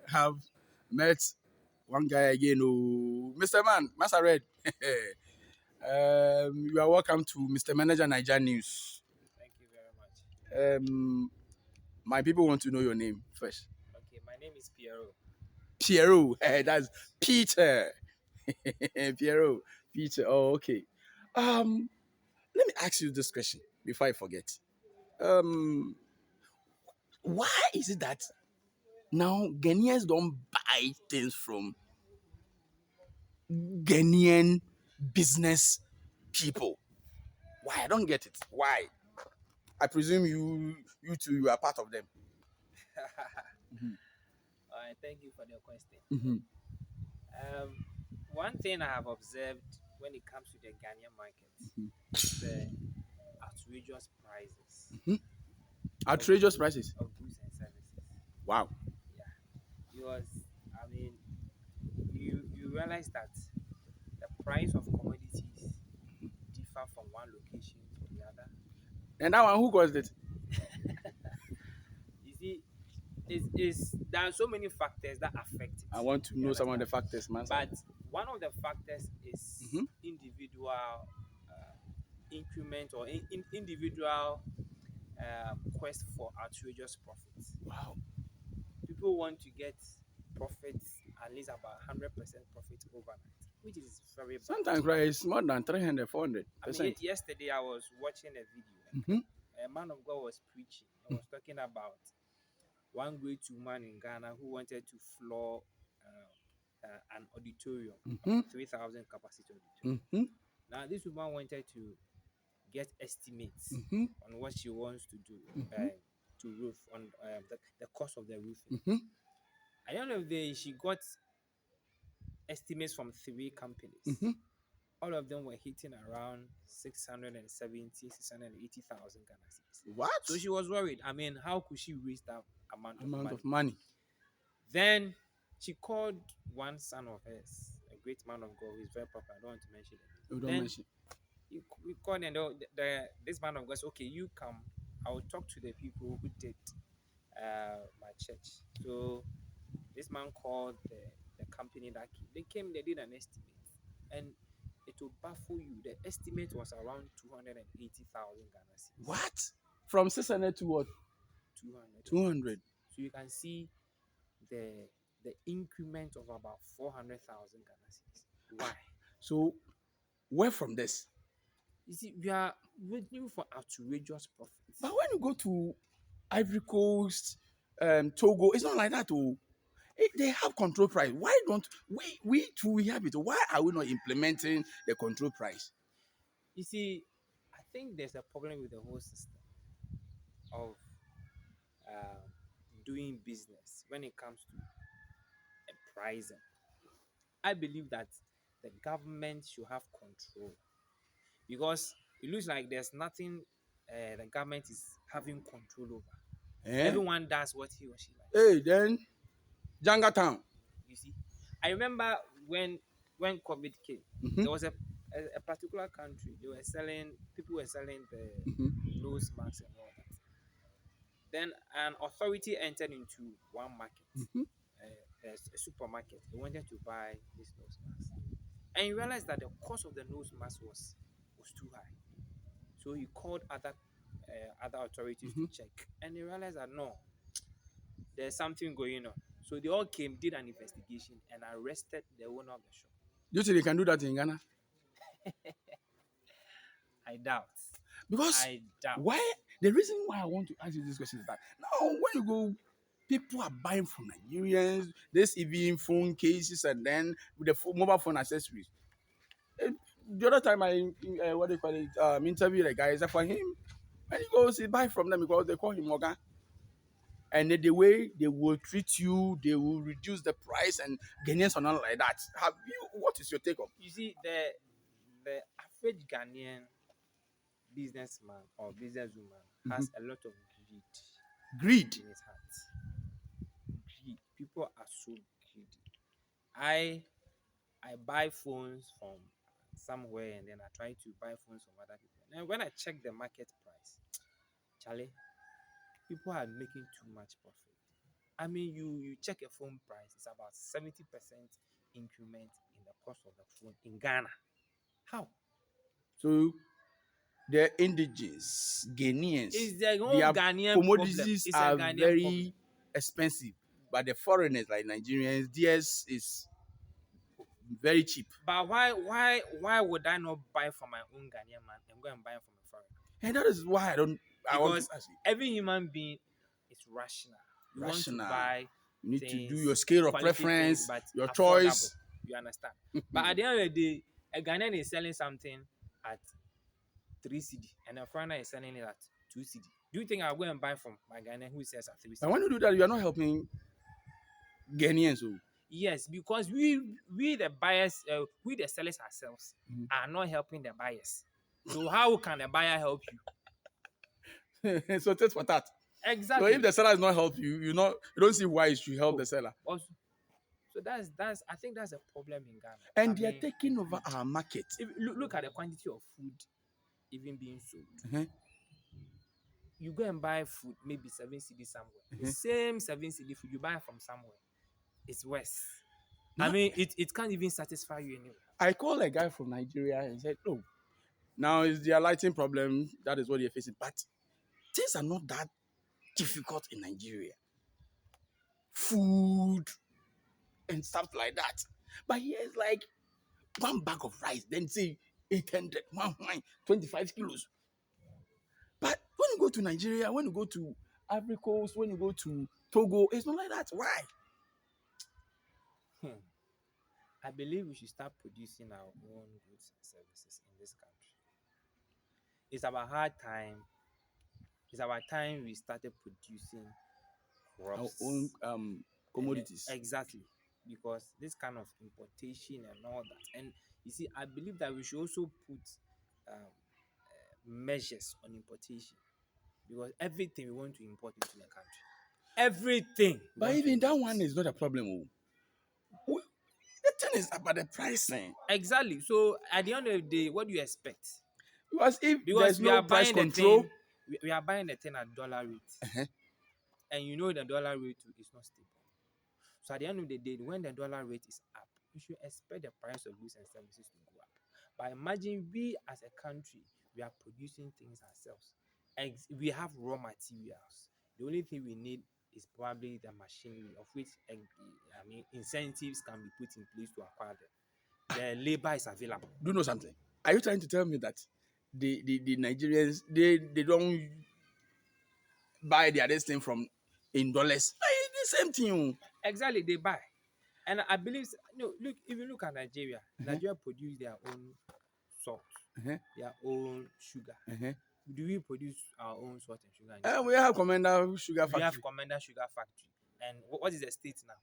have met one guy again, oh, Mr. Man, Master Red. You are welcome to Mr. Manager Niger News. Thank you very much. My people want to know your name first. Okay, my name is Piero. Piero, that's Peter. Piero, Peter. Oh, okay. Let me ask you this question before I forget. Um, why is it that now Ghanaians don't buy things from Ghanaian business people? Why? I don't get it. Why? I presume you two, you are part of them. Mm-hmm. All right, thank you for the question. Mm-hmm. Um, One thing I have observed when it comes to the Ghanaian market is the outrageous prices Mm-hmm. of Outrageous prices. goods and services. Wow. Yeah, because I mean, you realize that the price of commodities differ from one location to the other. And that one, who caused it? You see, is there are so many factors that affect it. I want to You know some of the understand? factors, man. But one of the factors is Mm-hmm. individual increment or individual quest for outrageous profits. Wow. People want to get profits at least about 100% profit overnight, which is very bad. Sometimes right, it's more than 300, 400 I mean, percent. yesterday I was watching a video. Mm-hmm. A man of God was preaching. He was talking about one great woman in Ghana who wanted to floor an auditorium, Mm-hmm. about 3,000 capacity auditorium. Mm-hmm. Now, this woman wanted to get estimates Mm-hmm. on what she wants to do Mm-hmm. to roof on the cost of the roofing. Mm-hmm. At the end of the day, she got estimates from three companies. Mm-hmm. All of them were hitting around 680,000 Ghana cedis. What So she was worried. I mean, how could she raise that amount of amount money? of money? Then she called one son of hers, a great man of God who is very popular. I don't want to mention it. You don't Then mention. we called and this man of God said, okay, you come. I will talk to the people who did my church. So this man called the company that came. They came, they did an estimate. And it will baffle you. The estimate was around 280,000 Ghana cedis. What? From 600 to what? 200. 200. So you can see the the increment of about 400,000 Ghana cedis. Why? So where from this? You see, we are waiting for outrageous profits. But when you go to Ivory Coast, Togo, it's not like that. Oh, they have control price. Why don't we too we have it? Why are we not implementing the control price? You see, I think there's a problem with the whole system of um, doing business when it comes to pricing. I believe that the government should have control because it looks like there's nothing the government is having control over. Eh? Everyone does what he or she likes. Hey, then Janga Town. You see, I remember when COVID came, Mm-hmm. there was a particular country they were selling. People were selling the Mm-hmm. nose masks and all that. Then an authority entered into one market, Mm-hmm. a supermarket. They wanted to buy this nose mask, and he realized that the cost of the nose mask was too high. So he called other authorities to Mm-hmm. check, and they realized that no, there's something going on. So they all came, did an investigation, and arrested the owner of the shop. Do you think they can do that in Ghana? I doubt. Because I doubt. why? The reason why I want to ask you this question is that now when you go, people are buying from Nigerians. There's even phone cases and then with the mobile phone accessories. Eh, the other time what do you call it? Interview the guy is that for him when he goes he buy from them because they call him Morgan. And the way they will treat you, they will reduce the price and Ghanaians are not like that. Have you? What is your take on? You see, the average Ghanaian businessman or businesswoman Mm-hmm. has a lot of greed Greed. in his heart. Greed. People are so greedy. I I buy phones from somewhere and then I try to buy phones from other people. And when I check the market price, Charlie, people are making too much profit. I mean, you check a phone price, it's about 70% increment in the cost of the phone in Ghana. How? So the indigenous Ghanaians, It's their own their Ghanaian problem. commodities It's a are Ghanaian problem. very expensive, but the foreigners like Nigerians, theirs is very cheap. But why would I not buy from my own Ghanaian man and go and buy from a foreigner? And that is why I want to Because ask you. every human being is rational. You want to Rational. buy You need to do things, your scale of quality things, preference, but your affordable. choice. You understand? But at the end of the day, a Ghanaian is selling something at 3 CD and a foreigner is selling it at 2 CD. Do you think I'll go and buy from my Ghanaian who sells at 3 And CD? when you do that, you are not helping Ghanaians. Oh. Yes, because we the buyers, we the sellers ourselves are not helping the buyers. So how can the buyer help you? So that's for that. So if Exactly. the seller is not help you, you don't see why you should help Oh, the seller. also, so that's I think that's a problem in Ghana. And I they are mean, taking over our market. if, look at the quantity of food even being sold. Uh-huh. You go and buy food, maybe 7 CD somewhere. The Uh-huh. same 7 CD food you buy from somewhere, it's worse. I Now, mean, it can't even satisfy you anyway. I called a guy from Nigeria and said, "Oh, now it's their lighting problem. That is what they're facing. But things are not that difficult in Nigeria. Food and stuff like that. But here it's like one bag of rice, then say 800, one wine, 25 kilos. But when you go to Nigeria, when you go to Ivory Coast, when you go to Togo, it's not like that. Why? Hmm. I believe we should start producing our own goods and services in this country. It's about hard time. It's about time we started producing Our crops. own And commodities. exactly, because this kind of importation and all that. And you see, I believe that we should also put measures on importation, because everything we want to import into the country, everything we But want to even that import. one is not a problem. Oh. The thing is about the pricing. Exactly. So at the end of the day, what do you expect? Because if Because there's no price control, we are buying the thing at dollar rate, uh-huh, and you know the dollar rate is not stable. So at the end of the day, when the dollar rate is up, you should expect the price of goods and services to go up. But imagine we as a country, we are producing things ourselves. We have raw materials. The only thing we need is probably the machinery, of which I mean incentives can be put in place to acquire them. The labor is available. do you know something? Are you trying to tell me that the Nigerians they don't buy their this thing from in dollars? Like, the same thing. Exactly, they buy. And I believe, no, look, if you look at Nigeria, Uh-huh, Nigeria produce their own salt, uh-huh, their own sugar. uh-huh. Do we produce our own salt and sugar in this We country? have Commander Sugar We have Factory. Commander Sugar Factory. And what is the state now?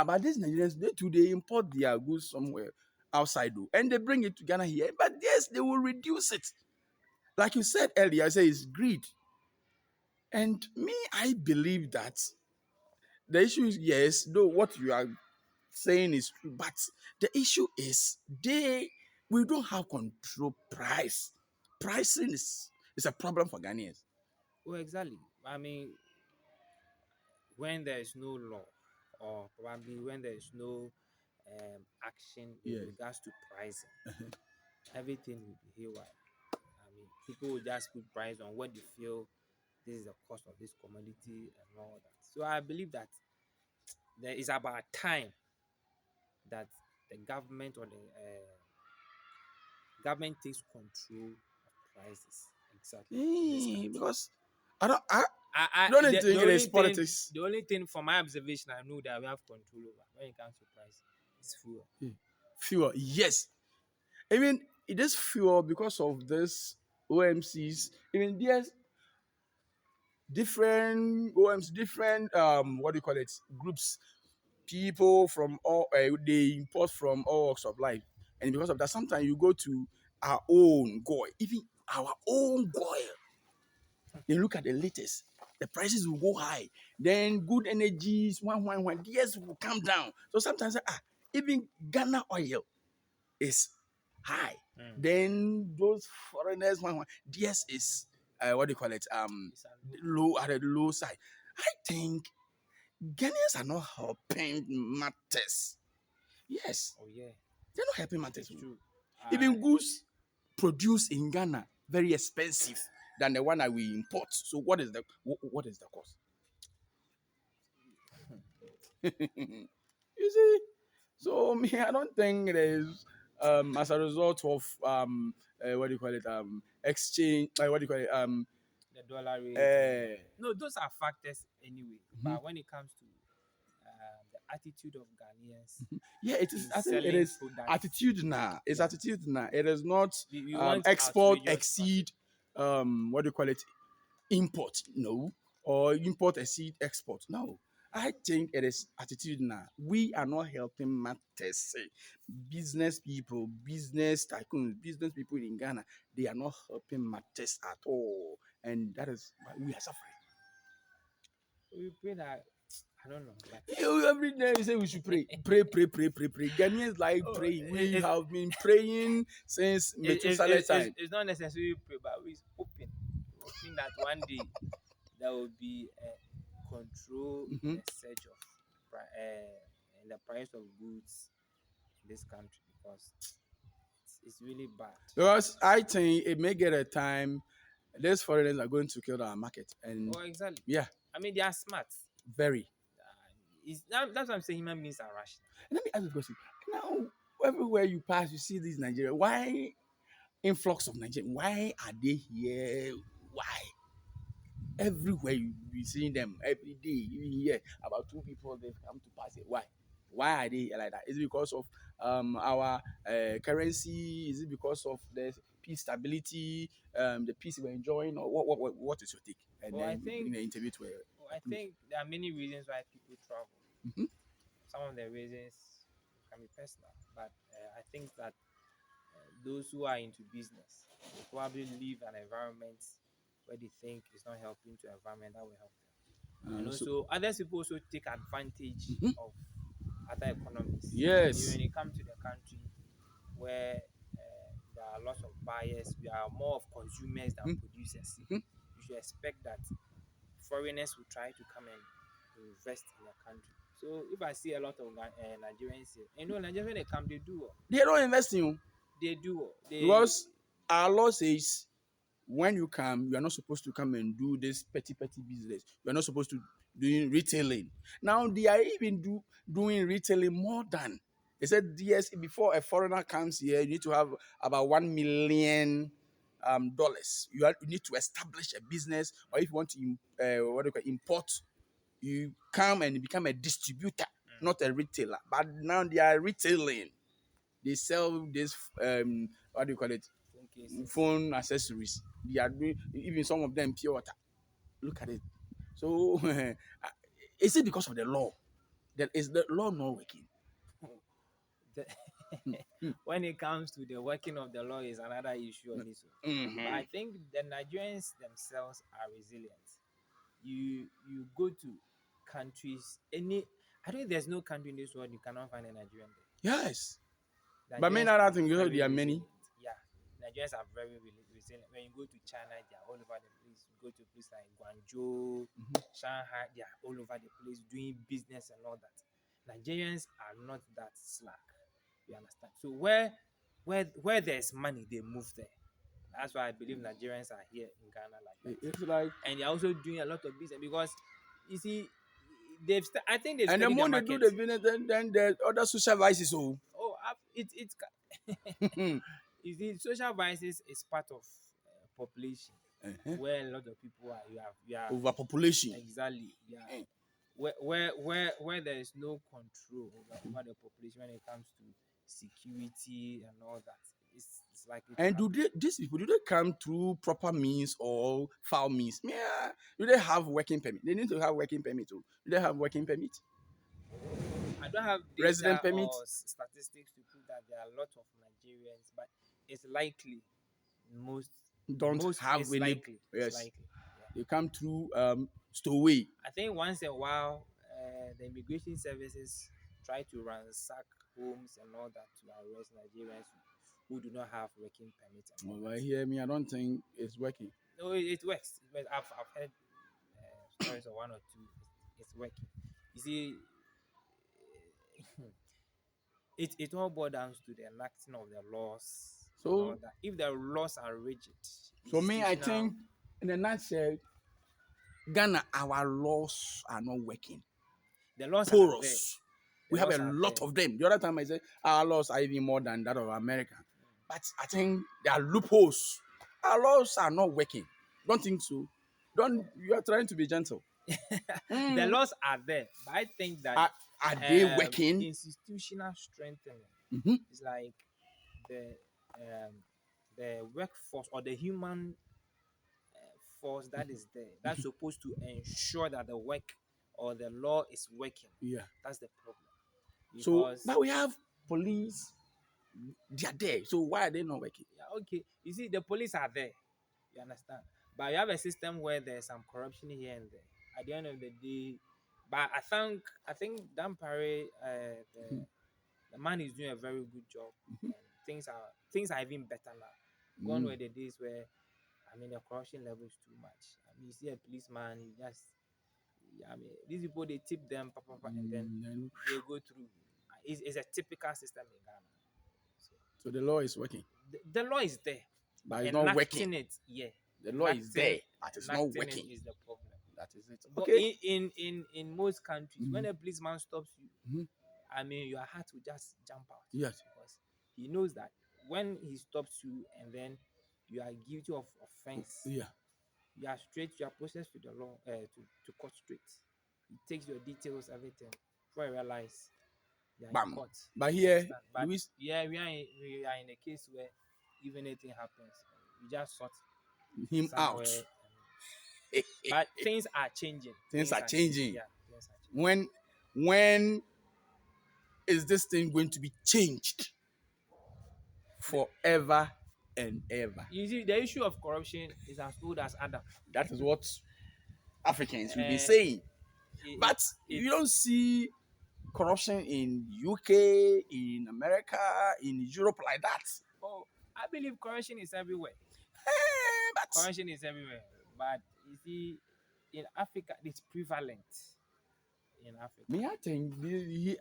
But these Nigerians, they import their goods somewhere outside, though, and they bring it to Ghana here. But yes, they will reduce it. Like you said earlier, I say it's greed. And me, I believe that the issue is yes, though what you are saying is true, but the issue is we don't have control price. Pricing is a problem for Ghanaians. Oh, exactly. I mean, when there is no law, or probably when there is no action with Yes. regards to pricing, everything will be haywire. I mean, people will just put price on what they feel this is the cost of this commodity and all that. So I believe that there is about time that the government or the government takes control of prices exactly in this country. Because I don't I I don't think it is only thing politics. the only thing from my observation I know that we have control over when it comes to price is fuel. Fuel, yes. Even it is fuel because of this OMCs. Even there's different OMs, different what do you call it? Groups, people from all they import from all walks of life, and because of that, sometimes you go to our own goy, even our own goy. They look at the latest, the prices will go high. Then good energies, one, yes, will come down. So sometimes even Ghana oil is high. Mm. Then those foreigners, DS is what do you call it? It's a low. Low at the low side. I think Ghanaians are not helping matters. Yes, Oh yeah, they're not helping matters. it's true. Even goods produced in Ghana very expensive than the one that we import. So what is the cost? You see, so me, I don't think it is as a result of what do you call it exchange what do you call it The dollar rate. uh, No, those are factors anyway. mhm. But when it comes to the attitude of Ghanaians Yeah, it is. in I think it selling is products, attitude now. It's yeah, attitude now. It is not we want export outrageous profit. exceed what do you call it import, no, or import exceed export, no. I think it is attitude now. We are not helping matters. Business people, business tycoons, business people in Ghana, they are not helping matters at all, and that is why we are suffering. We pray that I don't know, but Every day you say we should pray, pray, pray, pray, pray, pray. Ghanaians like oh, praying. it, We it, have been praying since Methuselah time. it's not necessarily pray, but we're hoping that one day there will be control in Mhm. the search of in the price of goods in this country because it's really bad. Because I think it may get a time these foreigners are going to kill our market. And Oh, exactly. yeah, I mean, they are smart. very. That's what I'm saying. Human beings are rational. And let me ask you a question. Now, everywhere you pass, you see these Nigerians. Why influx of Nigerians? Why are they here? Why? Everywhere you be seeing them every day, even here, about two people they've come to pass it. Why? Why are they here like that? Is it because of our currency? Is it because of the peace stability, the peace we're enjoying, or what is your take? And Well, I then we think bring the interview to a I conclusion. think there are many reasons why people travel. Mhm. Some of the reasons can be personal, but I think that those who are into business will probably leave an environment where they think is not helping to environment that will help them. And So also, other people also take advantage mhm. of other economies. Maybe Yes. when you come to the country where there are lots of buyers, we are more of consumers than Mhm. producers. Mhm. You should expect that foreigners will try to come and invest in the country. So if I see a lot of Nigerians here, you know, Nigerians when they come, they do well. They don't invest in you They do well. They because our law says when you come, you are not supposed to come and do this petty business. You are not supposed to doing retailing. Now they are even doing retailing more than they said. Yes, before a foreigner comes here, you need to have about $1 million dollars. You need to establish a business, or if you want to what do you call import, you come and become a distributor, not a retailer. But now they are retailing. They sell this what do you call it phone cases. phone accessories. They are doing even some of them pure water. Look at it. So is it because of the law? That is the law not working? The- Mm, when it comes to the working of the law is another issue on its own. But I mhm. think the Nigerians themselves are resilient. You go to countries any I think there's no country in this world you cannot find a Nigerian there. Yes, but many Nigerians other are things. You know, very there are many. resilient. Yeah, Nigerians are very resilient. When you go to China, they are all over the place. You go to a place like Guangzhou, Mhm. Shanghai, they are all over the place doing business and all that. Nigerians are not that slack. You understand? So where there's money, they move there. That's why I believe Nigerians are here in Ghana like that, It's like, and they're also doing a lot of business because you see, I think they've and the studied the more they do market. the business, then the other social vices. Oh, Oh, it's you see, social vices is part of population where a lot of people are. You are overpopulation. exactly. Yeah, Eh. where there is no control over the population when it comes to security and all that. It's likely to And do happen. these people do they come through proper means or foul means? Yeah. Do they have working permit? They need to have working permit too. Do they have working permit? I don't have Resident data permit? or statistics to prove that there are a lot of Nigerians, but it's likely. Most Don't most have it's any. likely. It's Yes, likely. Yeah. they come through stowaway. I think once in a while, the immigration services try to ransack homes and all that to arrest Nigerians who do not have working permits and all Well, that. I hear me. I don't think it's working. No, it works. I've heard stories of one or two. It's working. You see, it all boils down to the enacting of the laws and all So, that. If the laws are rigid, so me, I think, institutional, in a nutshell, Ghana, our laws are not working. the laws are there. Porous. The We have laws a are lot there. of them. The other time I said our laws are even more than that of America. But I think there are loopholes. Our laws are not working. Don't think so. Don't you are trying to be gentle. The Mm. laws are there, but I think that Are they working? institutional strengthening Mhm. is like the um, the workforce or the human force that is there that's supposed to ensure that the work or the law is working. Yeah. That's the problem So, because but we have police. They are there. So why are they not working? yeah, okay, you see, the police are there. You understand? But you have a system where there's some corruption here and there. At the end of the day, but I think Dampare, the man is doing a very good job, and things are even better now. Gone Mm. were the days where the corruption level is too much. You see a policeman, you just these people they tip them, pa, pa, pa, and then Mm. they go through. It's a typical system in Ghana. So So the law is working, the law is there, but but it's not working. enacting it, yeah, The law is enacting there, but it's not enacting it working. is the problem. That is it. But Okay. in most countries, when Mhm. a policeman stops you, Mhm. your heart will just jump out Yes. because he knows that when he stops you and then you are guilty of offense, Yeah. you are processed to the law, to court straight. He takes your details, everything. Before you realize you are in Bam. court. But You here, understand? But Louis, yeah, we are in a case where if anything happens, we just sort him out. somewhere. But things are changing. Things Things are are changing. changing. Yeah, things are changing. When is this thing going to be changed forever and ever? You see, the issue of corruption is as old as Adam. That is what Africans we've been Uh, saying. it, But it, you don't see corruption in UK, in America, in Europe like that. oh, I believe corruption is everywhere. But Corruption is everywhere. But you see, in Africa, it's prevalent. In Africa, me, I think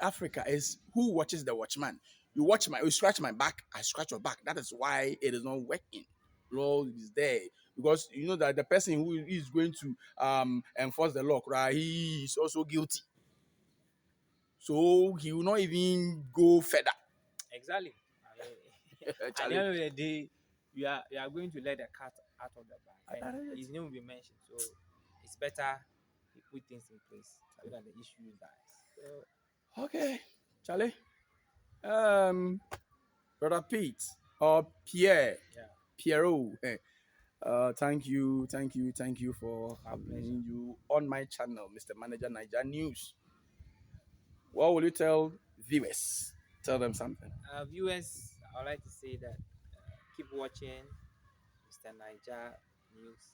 Africa is who watches the watchman. You scratch my back, I scratch your back. That is why it is not working. Law is there because you know that the person who is going to enforce the law, right? He is also guilty, so he will not even go further. exactly. At the Charlie, end of the day, you are going to let the cat out of the bag, and his name will be mentioned. So it's better you put things in place so that the issue dies. So okay, Charlie. Um, Brother Pete or Pierre, yeah, Pierrot. Thank you for my pleasure. having you on my channel, Mr. Manager Niger News. What will you tell viewers? Tell them something. Viewers, I would like to say that keep watching Mr. Niger News,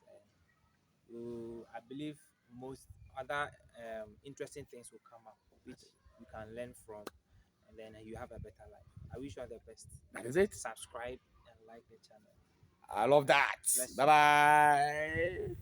and I believe most other interesting things will come up, which you can learn from, and then you have a better life. I wish you all the best. That is it. Subscribe and like the channel. I love that. Bless Bye you. bye.